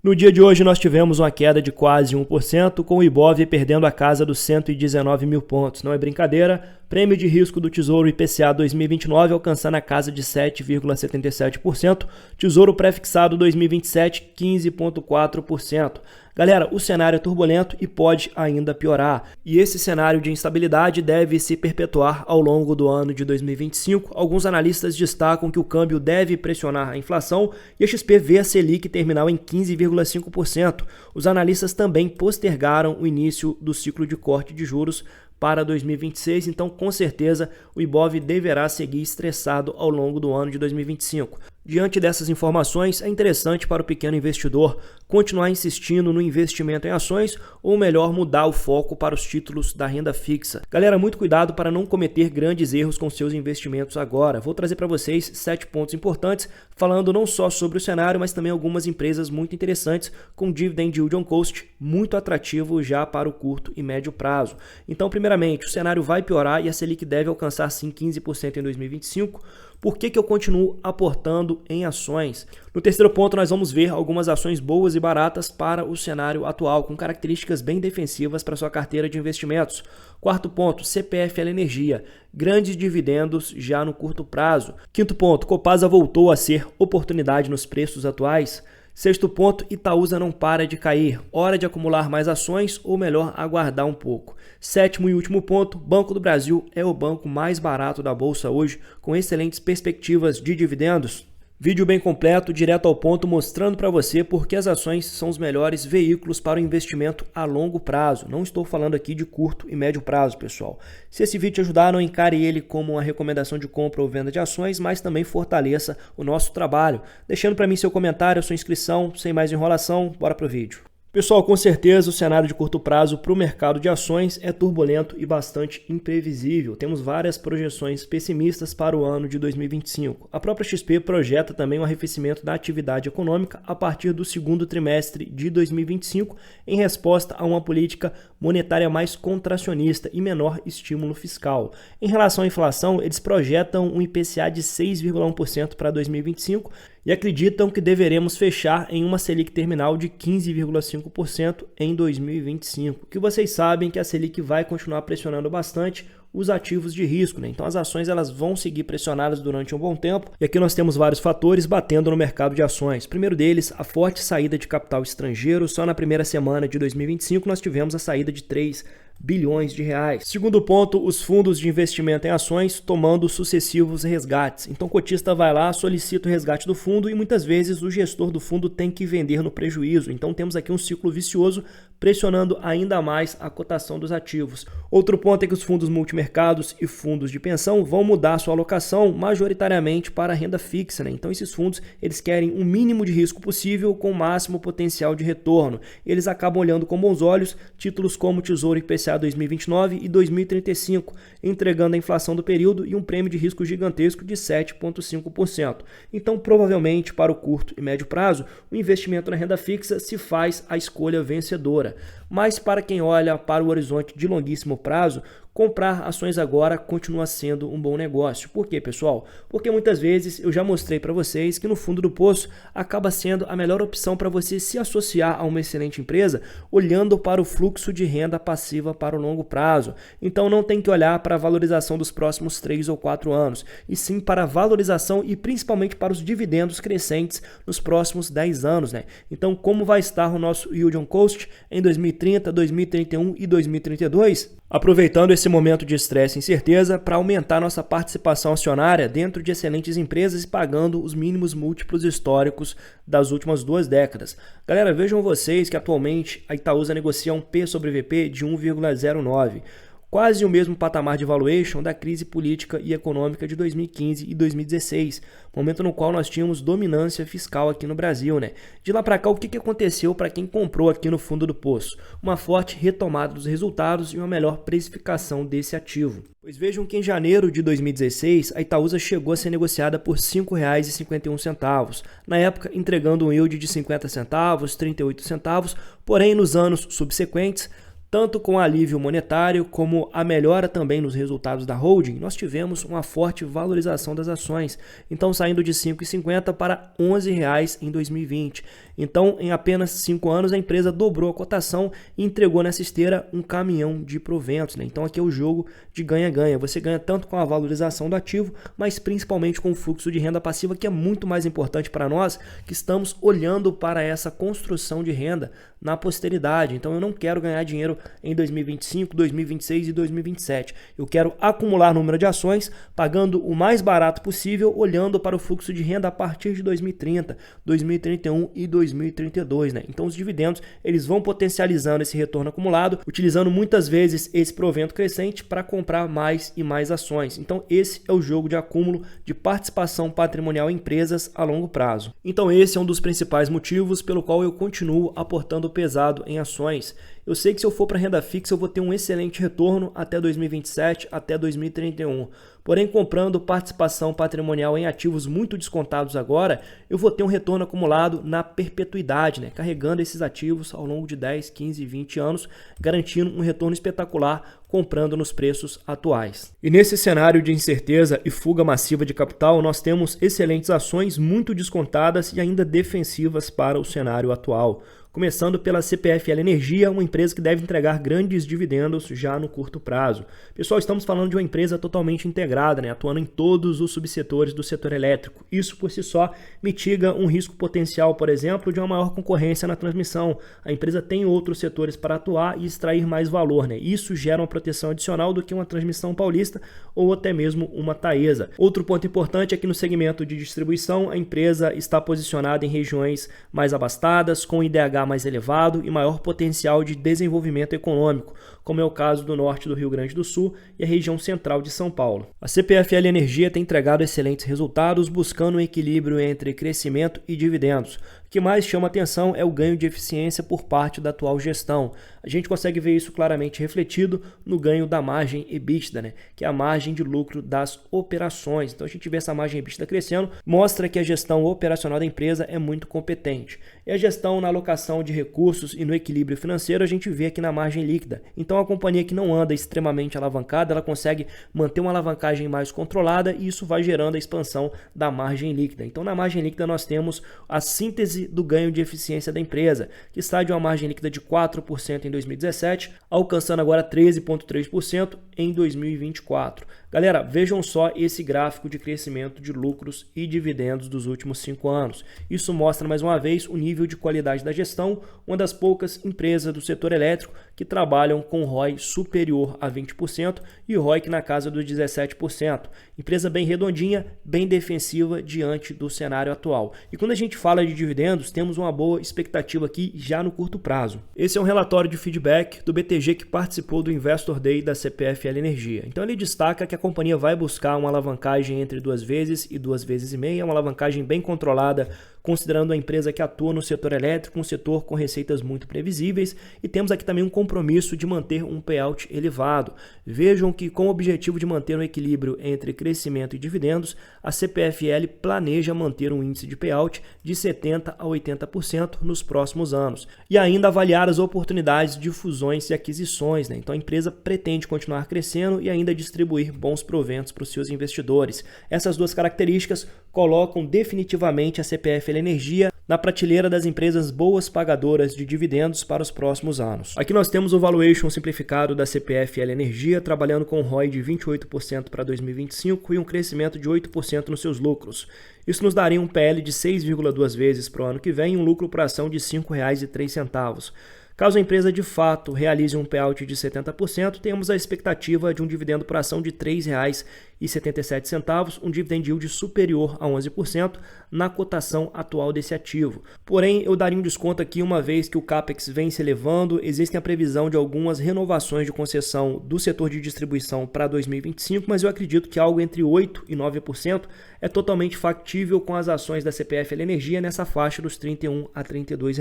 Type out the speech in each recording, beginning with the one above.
No dia de hoje nós tivemos uma queda de quase 1%, com o Ibov perdendo a casa dos 119 mil pontos. Não é brincadeira, prêmio de risco do Tesouro IPCA 2029 alcançando a casa de 7,77%, Tesouro pré-fixado 2027 15,4%. Galera, o cenário é turbulento e pode ainda piorar. E esse cenário de instabilidade deve se perpetuar ao longo do ano de 2025. Alguns analistas destacam que o câmbio deve pressionar a inflação e a XP vê a Selic terminal em 15,5%. Os analistas também postergaram o início do ciclo de corte de juros para 2026, então com certeza o Ibov deverá seguir estressado ao longo do ano de 2025. Diante dessas informações, é interessante para o pequeno investidor continuar insistindo no investimento em ações ou melhor mudar o foco para os títulos da renda fixa. Galera, muito cuidado para não cometer grandes erros com seus investimentos agora. Vou trazer para vocês 7 pontos importantes, falando não só sobre o cenário, mas também algumas empresas muito interessantes com dividend yield on cost muito atrativo já para o curto e médio prazo. Então, primeiramente, o cenário vai piorar e a Selic deve alcançar sim 15% em 2025. Por que eu continuo aportando em ações? No terceiro ponto, nós vamos ver algumas ações boas e baratas para o cenário atual, com características bem defensivas para sua carteira de investimentos. Quarto ponto, CPFL Energia, grandes dividendos já no curto prazo. Quinto ponto, Copasa voltou a ser oportunidade nos preços atuais. Sexto ponto, Itaúsa não para de cair. Hora de acumular mais ações ou melhor, aguardar um pouco. Sétimo e último ponto, Banco do Brasil é o banco mais barato da Bolsa hoje, com excelentes perspectivas de dividendos. Vídeo bem completo, direto ao ponto, mostrando para você por que as ações são os melhores veículos para o investimento a longo prazo. Não estou falando aqui de curto e médio prazo, pessoal. Se esse vídeo te ajudar, não encare ele como uma recomendação de compra ou venda de ações, mas também fortaleça o nosso trabalho. Deixando para mim seu comentário, sua inscrição, sem mais enrolação, bora pro vídeo. Pessoal, com certeza o cenário de curto prazo para o mercado de ações é turbulento e bastante imprevisível. Temos várias projeções pessimistas para o ano de 2025. A própria XP projeta também um arrefecimento da atividade econômica a partir do segundo trimestre de 2025, em resposta a uma política monetária mais contracionista e menor estímulo fiscal. Em relação à inflação, eles projetam um IPCA de 6,1% para 2025 e acreditam que deveremos fechar em uma Selic terminal de 15,5% em 2025. Que vocês sabem que a Selic vai continuar pressionando bastante os ativos de risco, né? Então as ações elas vão seguir pressionadas durante um bom tempo e aqui nós temos vários fatores batendo no mercado de ações. Primeiro deles, a forte saída de capital estrangeiro. Só na primeira semana de 2025 nós tivemos a saída de 3 bilhões de reais. Segundo ponto, os fundos de investimento em ações tomando sucessivos resgates. Então o cotista vai lá, solicita o resgate do fundo e muitas vezes o gestor do fundo tem que vender no prejuízo. Então temos aqui um ciclo vicioso pressionando ainda mais a cotação dos ativos. Outro ponto é que os fundos multimercados e fundos de pensão vão mudar sua alocação majoritariamente para a renda fixa, né? Então esses fundos eles querem o mínimo de risco possível com o máximo potencial de retorno. Eles acabam olhando com bons olhos títulos como Tesouro IPCA 2029 e 2035, entregando a inflação do período e um prêmio de risco gigantesco de 7,5%. Então, provavelmente, para o curto e médio prazo, o investimento na renda fixa se faz a escolha vencedora. Mas para quem olha para o horizonte de longuíssimo prazo, comprar ações agora continua sendo um bom negócio. Por quê, pessoal? Porque muitas vezes eu já mostrei para vocês que no fundo do poço acaba sendo a melhor opção para você se associar a uma excelente empresa olhando para o fluxo de renda passiva para o longo prazo. Então não tem que olhar para a valorização dos próximos 3 ou 4 anos, e sim para a valorização e principalmente para os dividendos crescentes nos próximos 10 anos, né? Então como vai estar o nosso yield on cost em 2030, 2031 e 2032? Aproveitando esse momento de estresse e incerteza para aumentar nossa participação acionária dentro de excelentes empresas e pagando os mínimos múltiplos históricos das últimas 2 décadas. Galera, vejam vocês que atualmente a Itaúsa negocia um P sobre VP de 1,09. Quase o mesmo patamar de valuation da crise política e econômica de 2015 e 2016, momento no qual nós tínhamos dominância fiscal aqui no Brasil, né? De lá para cá, o que aconteceu para quem comprou aqui no fundo do poço? Uma forte retomada dos resultados e uma melhor precificação desse ativo. Pois vejam que em janeiro de 2016, a Itaúsa chegou a ser negociada por R$ 5,51, na época entregando um yield de 50 centavos, 38 centavos, porém nos anos subsequentes, Tanto com o alívio monetário como a melhora também nos resultados da holding, nós tivemos uma forte valorização das ações, então saindo de R$ 5,50 para R$ 11,00 em 2020. Então, em apenas 5 anos, a empresa dobrou a cotação e entregou nessa esteira um caminhão de proventos, né? Então aqui é o jogo de ganha-ganha. Você ganha tanto com a valorização do ativo, mas principalmente com o fluxo de renda passiva, que é muito mais importante para nós, que estamos olhando para essa construção de renda na posteridade. Então eu não quero ganhar dinheiro em 2025, 2026 e 2027. Eu quero acumular número de ações, pagando o mais barato possível, olhando para o fluxo de renda a partir de 2030, 2031 e 2032, né? Então os dividendos, eles vão potencializando esse retorno acumulado, utilizando muitas vezes esse provento crescente para comprar mais e mais ações. Então esse é o jogo de acúmulo de participação patrimonial em empresas a longo prazo. Então esse é um dos principais motivos pelo qual eu continuo aportando pesado em ações. Eu sei que se eu for para renda fixa eu vou ter um excelente retorno até 2027, até 2031. Porém, comprando participação patrimonial em ativos muito descontados agora, eu vou ter um retorno acumulado na perpetuidade, né? Carregando esses ativos ao longo de 10, 15, 20 anos, garantindo um retorno espetacular comprando nos preços atuais. E nesse cenário de incerteza e fuga massiva de capital, nós temos excelentes ações muito descontadas e ainda defensivas para o cenário atual. Começando pela CPFL Energia, uma empresa que deve entregar grandes dividendos já no curto prazo. Pessoal, estamos falando de uma empresa totalmente integrada, né, atuando em todos os subsetores do setor elétrico. Isso por si só mitiga um risco potencial, por exemplo, de uma maior concorrência na transmissão. A empresa tem outros setores para atuar e extrair mais valor, né? Isso gera uma proteção adicional do que uma transmissão paulista ou até mesmo uma Taesa. Outro ponto importante é que no segmento de distribuição, a empresa está posicionada em regiões mais abastadas, com IDH mais elevado e maior potencial de desenvolvimento econômico, como é o caso do norte do Rio Grande do Sul e a região central de São Paulo. A CPFL Energia tem entregado excelentes resultados, buscando um equilíbrio entre crescimento e dividendos. O que mais chama atenção é o ganho de eficiência por parte da atual gestão. A gente consegue ver isso claramente refletido no ganho da margem EBITDA, né? Que é a margem de lucro das operações. Então a gente vê essa margem EBITDA crescendo, mostra que a gestão operacional da empresa é muito competente. E a gestão na alocação de recursos e no equilíbrio financeiro a gente vê aqui na margem líquida. Então a companhia que não anda extremamente alavancada, ela consegue manter uma alavancagem mais controlada e isso vai gerando a expansão da margem líquida. Então na margem líquida nós temos a síntese do ganho de eficiência da empresa, que está de uma margem líquida de 4% em 2017, alcançando agora 13,3% em 2024. Galera, vejam só esse gráfico de crescimento de lucros e dividendos dos últimos 5 anos. Isso mostra mais uma vez o nível de qualidade da gestão, uma das poucas empresas do setor elétrico que trabalham com ROI superior a 20% e ROIC na casa dos 17%. Empresa bem redondinha, bem defensiva diante do cenário atual. E quando a gente fala de dividendos, temos uma boa expectativa aqui já no curto prazo. Esse é um relatório de feedback do BTG que participou do Investor Day da CPFL Energia. Então ele destaca que a companhia vai buscar uma alavancagem entre 2 vezes e 2,5 vezes, uma alavancagem bem controlada, considerando a empresa que atua no setor elétrico, um setor com receitas muito previsíveis, e temos aqui também um compromisso de manter um payout elevado. Vejam que com o objetivo de manter um equilíbrio entre crescimento e dividendos, a CPFL planeja manter um índice de payout de 70% a 80% nos próximos anos, e ainda avaliar as oportunidades de fusões e aquisições, né? Então a empresa pretende continuar crescendo e ainda distribuir bons proventos para os seus investidores. Essas duas características colocam definitivamente a CPFL Energia na prateleira das empresas boas pagadoras de dividendos para os próximos anos. Aqui nós temos o valuation simplificado da CPFL Energia, trabalhando com um ROI de 28% para 2025 e um crescimento de 8% nos seus lucros. Isso nos daria um PL de 6,2 vezes para o ano que vem e um lucro por ação de R$ 5,03. Caso a empresa de fato realize um payout de 70%, temos a expectativa de um dividendo por ação de R$ 3,77, um dividend yield superior a 11% na cotação atual desse ativo. Porém, eu daria um desconto aqui uma vez que o CAPEX vem se elevando, existe a previsão de algumas renovações de concessão do setor de distribuição para 2025, mas eu acredito que algo entre 8% e 9% é totalmente factível com as ações da CPFL Energia nessa faixa dos R$ 31 a R$ 32.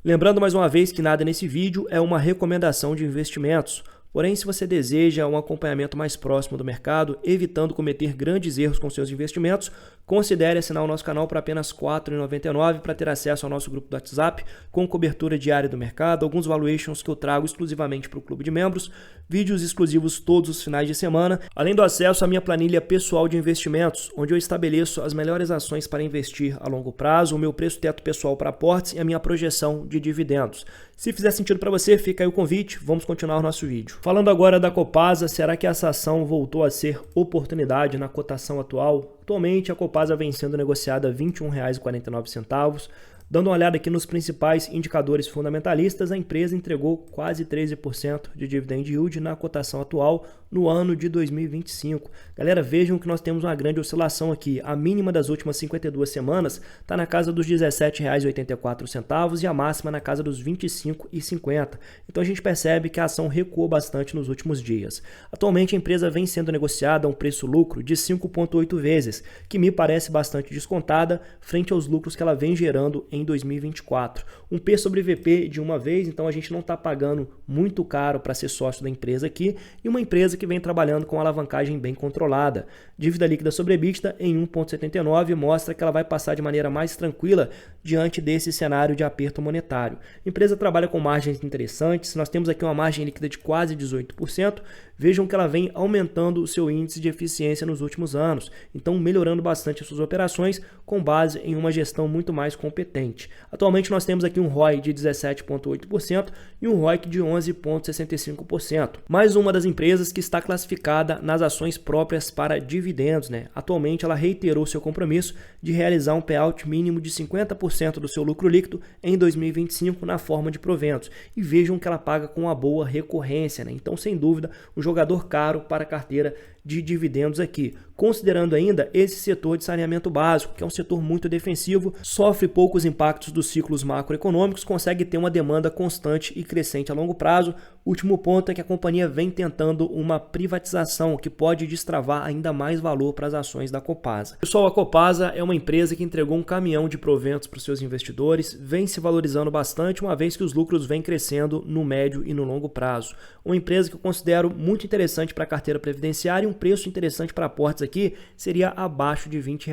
Lembrando mais uma vez que nada nesse vídeo é uma recomendação de investimentos. Porém, se você deseja um acompanhamento mais próximo do mercado, evitando cometer grandes erros com seus investimentos, considere assinar o nosso canal por apenas R$ 4,99 para ter acesso ao nosso grupo do WhatsApp com cobertura diária do mercado, alguns valuations que eu trago exclusivamente para o clube de membros, vídeos exclusivos todos os finais de semana, além do acesso à minha planilha pessoal de investimentos, onde eu estabeleço as melhores ações para investir a longo prazo, o meu preço teto pessoal para aportes e a minha projeção de dividendos. Se fizer sentido para você, fica aí o convite, vamos continuar o nosso vídeo. Falando agora da Copasa, será que essa ação voltou a ser oportunidade na cotação atual? Atualmente a Copasa vem sendo negociada a R$ 21,49. Dando uma olhada aqui nos principais indicadores fundamentalistas, a empresa entregou quase 13% de dividend yield na cotação atual no ano de 2025. Galera, vejam que nós temos uma grande oscilação aqui. A mínima das últimas 52 semanas está na casa dos R$ 17,84 e a máxima na casa dos R$ 25,50. Então a gente percebe que a ação recuou bastante nos últimos dias. Atualmente a empresa vem sendo negociada a um preço-lucro de 5,8 vezes, que me parece bastante descontada frente aos lucros que ela vem gerando em 2024. Um P sobre VP de uma vez, então a gente não está pagando muito caro para ser sócio da empresa aqui, e uma empresa que vem trabalhando com alavancagem bem controlada. Dívida líquida sobre EBITDA em 1,79 mostra que ela vai passar de maneira mais tranquila diante desse cenário de aperto monetário. A empresa trabalha com margens interessantes, nós temos aqui uma margem líquida de quase 18%, vejam que ela vem aumentando o seu índice de eficiência nos últimos anos, então melhorando bastante as suas operações com base em uma gestão muito mais competente. Atualmente nós temos aqui um ROI de 17,8% e um ROIC de 11,65%. Mais uma das empresas que está classificada nas ações próprias para dividendos, né? Atualmente ela reiterou seu compromisso de realizar um payout mínimo de 50% do seu lucro líquido em 2025 na forma de proventos. E vejam que ela paga com uma boa recorrência, né? Então, sem dúvida, um jogador caro para a carteira de dividendos aqui. Considerando ainda esse setor de saneamento básico, que é um setor muito defensivo, sofre poucos impactos dos ciclos macroeconômicos, consegue ter uma demanda constante e crescente a longo prazo. O último ponto é que a companhia vem tentando uma privatização que pode destravar ainda mais valor para as ações da Copasa. Pessoal, a Copasa é uma empresa que entregou um caminhão de proventos para os seus investidores, vem se valorizando bastante, uma vez que os lucros vêm crescendo no médio e no longo prazo. Uma empresa que eu considero muito interessante para a carteira previdenciária, um preço interessante para aportes aqui seria abaixo de R$ 20.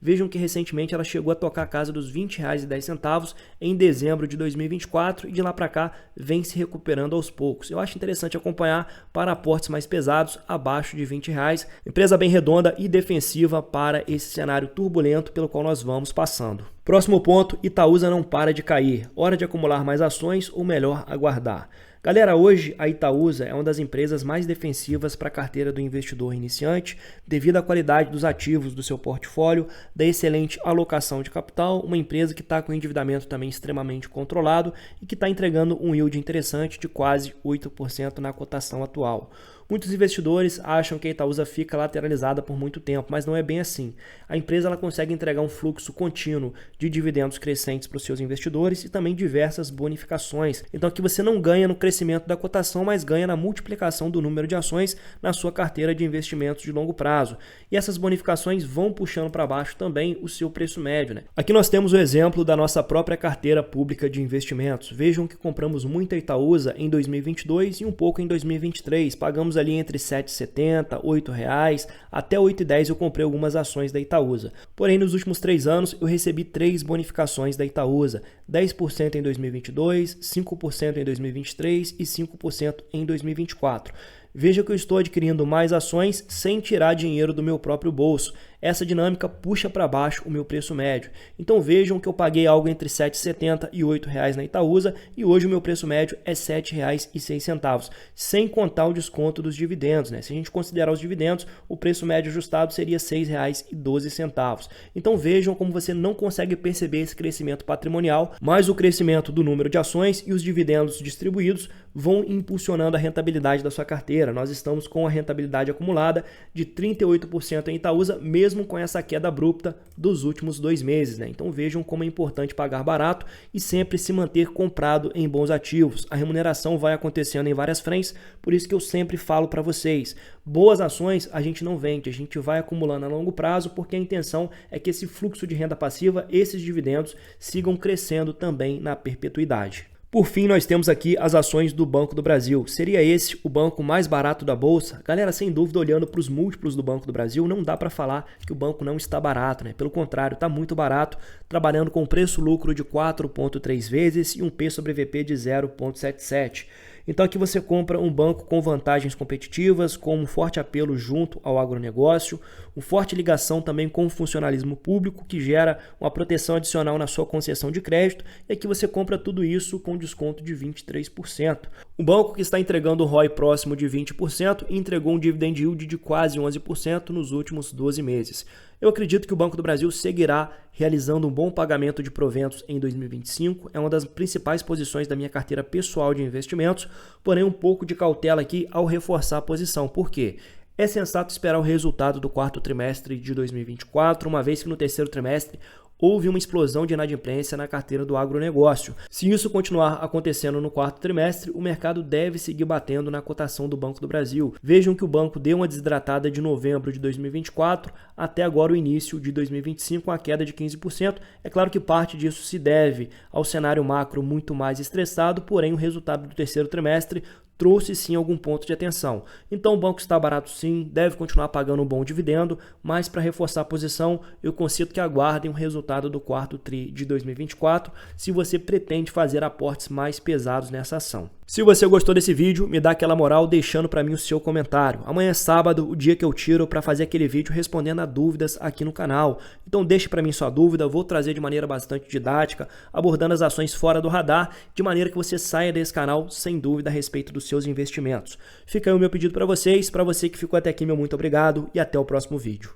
Vejam que recentemente ela chegou a tocar a casa dos R$ 20,10 em dezembro de 2024 e de lá para cá vem se recuperando aos poucos. Eu acho interessante acompanhar para aportes mais pesados abaixo de R$ 20. Empresa bem redonda e defensiva para esse cenário turbulento pelo qual nós vamos passando. Próximo ponto, Itaúsa não para de cair. Hora de acumular mais ações ou melhor aguardar? Galera, hoje a Itaúsa é uma das empresas mais defensivas para a carteira do investidor iniciante, devido à qualidade dos ativos do seu portfólio, da excelente alocação de capital, uma empresa que está com endividamento também extremamente controlado e que está entregando um yield interessante de quase 8% na cotação atual. Muitos investidores acham que a Itaúsa fica lateralizada por muito tempo, mas não é bem assim. A empresa ela consegue entregar um fluxo contínuo de dividendos crescentes para os seus investidores e também diversas bonificações. Então aqui você não ganha no crescimento da cotação, mas ganha na multiplicação do número de ações na sua carteira de investimentos de longo prazo. E essas bonificações vão puxando para baixo também o seu preço médio, né? Aqui nós temos o exemplo da nossa própria carteira pública de investimentos. Vejam que compramos muita Itaúsa em 2022 e um pouco em 2023. Pagamos ali entre R$ 7,70, R$ 8,00, até R$ 8,10 eu comprei algumas ações da Itaúsa. Porém, nos últimos 3 anos eu recebi 3 bonificações da Itaúsa, 10% em 2022, 5% em 2023 e 5% em 2024. Veja que eu estou adquirindo mais ações sem tirar dinheiro do meu próprio bolso. Essa dinâmica puxa para baixo o meu preço médio. Então vejam que eu paguei algo entre R$ 7,70 e R$ 8,00 na Itaúsa e hoje o meu preço médio é R$ 7,06, sem contar o desconto dos dividendos, né? Se a gente considerar os dividendos, o preço médio ajustado seria R$ 6,12. Então vejam como você não consegue perceber esse crescimento patrimonial, mas o crescimento do número de ações e os dividendos distribuídos vão impulsionando a rentabilidade da sua carteira. Nós estamos com a rentabilidade acumulada de 38% em Itaúsa, mesmo com essa queda abrupta dos últimos 2 meses, né? Então vejam como é importante pagar barato e sempre se manter comprado em bons ativos. A remuneração vai acontecendo em várias frentes, por isso que eu sempre falo para vocês, boas ações a gente não vende, a gente vai acumulando a longo prazo, porque a intenção é que esse fluxo de renda passiva, esses dividendos, sigam crescendo também na perpetuidade. Por fim, nós temos aqui as ações do Banco do Brasil. Seria esse o banco mais barato da Bolsa? Galera, sem dúvida, olhando para os múltiplos do Banco do Brasil, não dá para falar que o banco não está barato, né? Pelo contrário, está muito barato, trabalhando com preço-lucro de 4,3 vezes e um P sobre VP de 0,77. Então aqui você compra um banco com vantagens competitivas, com um forte apelo junto ao agronegócio, uma forte ligação também com o funcionalismo público, que gera uma proteção adicional na sua concessão de crédito, e aqui você compra tudo isso com desconto de 23%. O banco que está entregando um ROI próximo de 20% e entregou um dividend yield de quase 11% nos últimos 12 meses. Eu acredito que o Banco do Brasil seguirá realizando um bom pagamento de proventos em 2025, é uma das principais posições da minha carteira pessoal de investimentos, porém um pouco de cautela aqui ao reforçar a posição. Por quê? É sensato esperar o resultado do quarto trimestre de 2024, uma vez que no terceiro trimestre houve uma explosão de inadimplência na carteira do agronegócio. Se isso continuar acontecendo no quarto trimestre, o mercado deve seguir batendo na cotação do Banco do Brasil. Vejam que o banco deu uma desidratada de novembro de 2024 até agora o início de 2025, uma queda de 15%. É claro que parte disso se deve ao cenário macro muito mais estressado, porém o resultado do terceiro trimestre trouxe sim algum ponto de atenção. Então o banco está barato sim, deve continuar pagando um bom dividendo, mas para reforçar a posição, eu concedo que aguardem o resultado do quarto TRI de 2024, se você pretende fazer aportes mais pesados nessa ação. Se você gostou desse vídeo, me dá aquela moral deixando para mim o seu comentário. Amanhã é sábado, o dia que eu tiro para fazer aquele vídeo respondendo a dúvidas aqui no canal. Então deixe para mim sua dúvida, vou trazer de maneira bastante didática, abordando as ações fora do radar, de maneira que você saia desse canal sem dúvida a respeito dos seus investimentos. Fica aí o meu pedido para vocês, para você que ficou até aqui, meu muito obrigado e até o próximo vídeo.